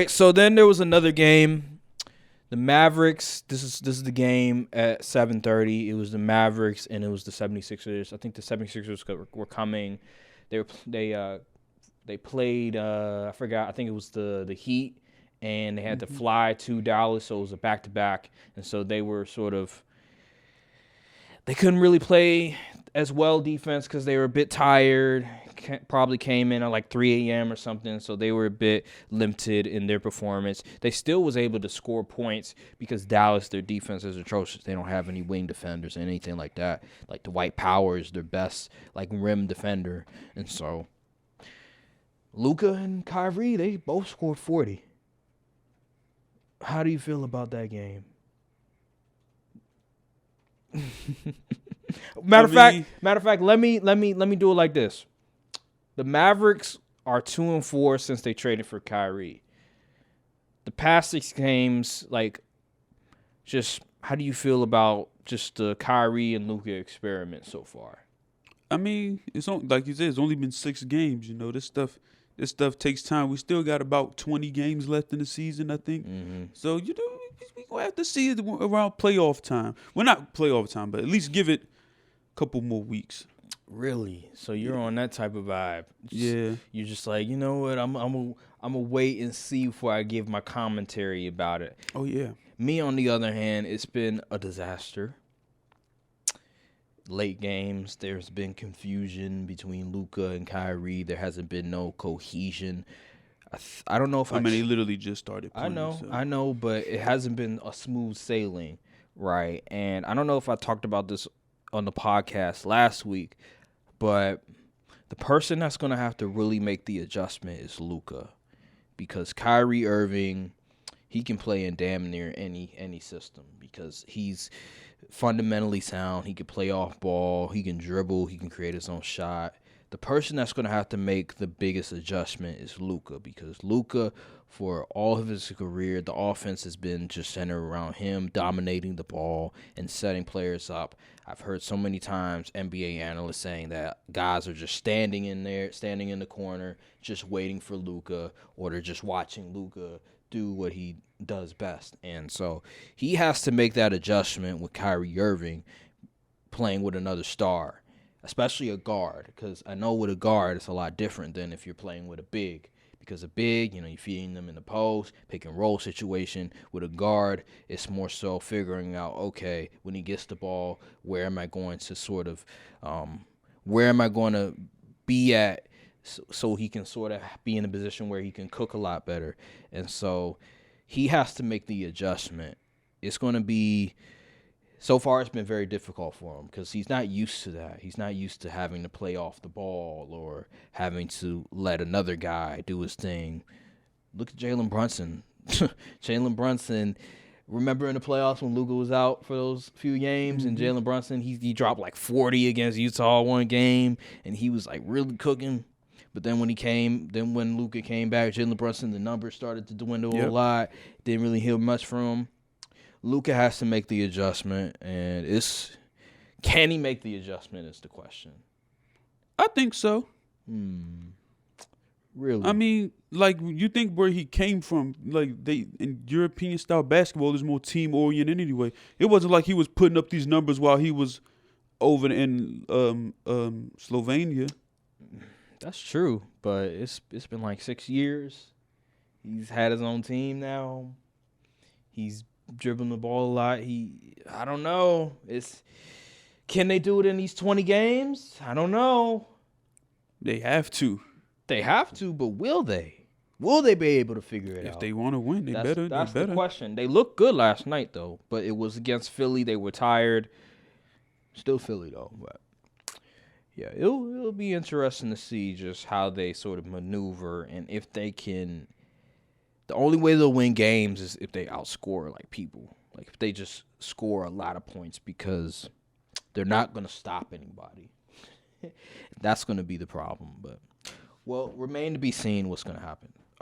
right, so then there was another game. The Mavericks, this is the game at 7:30. It was the Mavericks and it was the 76ers. I think the 76ers were coming. They played I forgot, I think it was the Heat, and they had to fly to Dallas, so it was a back-to-back. And so they were they couldn't really play as well defense because they were a bit tired. Probably came in at like 3 a.m. or something, so they were a bit limited in their performance. They still was able to score points because Dallas, their defense is atrocious. They don't have any wing defenders or anything like that. Like Dwight Powell is their best like rim defender, and so Luka and Kyrie, they both scored 40. How do you feel about that game? Matter of fact, let me do it like this. The Mavericks are 2-4 since they traded for Kyrie. The past 6 games, like, just how do you feel about just the Kyrie and Luka experiment so far? I mean, it's like you said, it's only been 6 games. You know, this stuff takes time. We still got about 20 games left in the season, I think. Mm-hmm. So we're gonna have to see it around playoff time. Well, not playoff time, but at least give it a couple more weeks. Really? So you're on that type of vibe? Yeah. You're just like, you know what? I'm gonna wait and see before I give my commentary about it. Oh yeah. Me, on the other hand, it's been a disaster. Late games, there's been confusion between Luka and Kyrie. There hasn't been no cohesion. I don't know if they literally just started playing. I know, but it hasn't been a smooth sailing, right? And I don't know if I talked about this on the podcast last week, but the person that's going to have to really make the adjustment is Luka, because Kyrie Irving, he can play in damn near any system because he's fundamentally sound. He can play off ball. He can dribble. He can create his own shot. The person that's going to have to make the biggest adjustment is Luka, because Luka, for all of his career, the offense has been just centered around him, dominating the ball and setting players up. I've heard so many times NBA analysts saying that guys are just standing in the corner, just waiting for Luka, or they're just watching Luka do what he does best. And so he has to make that adjustment with Kyrie Irving playing with another star, especially a guard, because I know with a guard it's a lot different than if you're playing with a big, because a big, you're feeding them in the post, pick and roll situation. With a guard, it's more so figuring out, okay, when he gets the ball, where am I going to be at so he can sort of be in a position where he can cook a lot better. And so he has to make the adjustment. It's going to be, so far it's been very difficult for him because he's not used to that. He's not used to having to play off the ball or having to let another guy do his thing. Look at Jalen Brunson. Jalen Brunson, remember in the playoffs when Luka was out for those few games, and Jalen Brunson, he dropped like 40 against Utah one game, and he was like really cooking. But then when Luka came back, Jalen Brunson, the numbers started to dwindle a lot. Didn't really hear much from him. Luka has to make the adjustment, and can he make the adjustment is the question. I think so. Really? I mean, like, you think where he came from, like, in European style basketball, there's more team oriented anyway. It wasn't like he was putting up these numbers while he was over in Slovenia. That's true, but it's been like 6 years. He's had his own team now. He's dribbling the ball a lot. I don't know. Can they do it in these 20 games? I don't know. They have to. They have to, but will they? Will they be able to figure it out? If they want to win, That's the question. They looked good last night, though, but it was against Philly. They were tired. Still Philly, though, but yeah, it'll be interesting to see just how they sort of maneuver, and if they can. The only way they'll win games is if they outscore like people, like if they just score a lot of points, because they're not going to stop anybody. That's going to be the problem. But remain to be seen what's going to happen.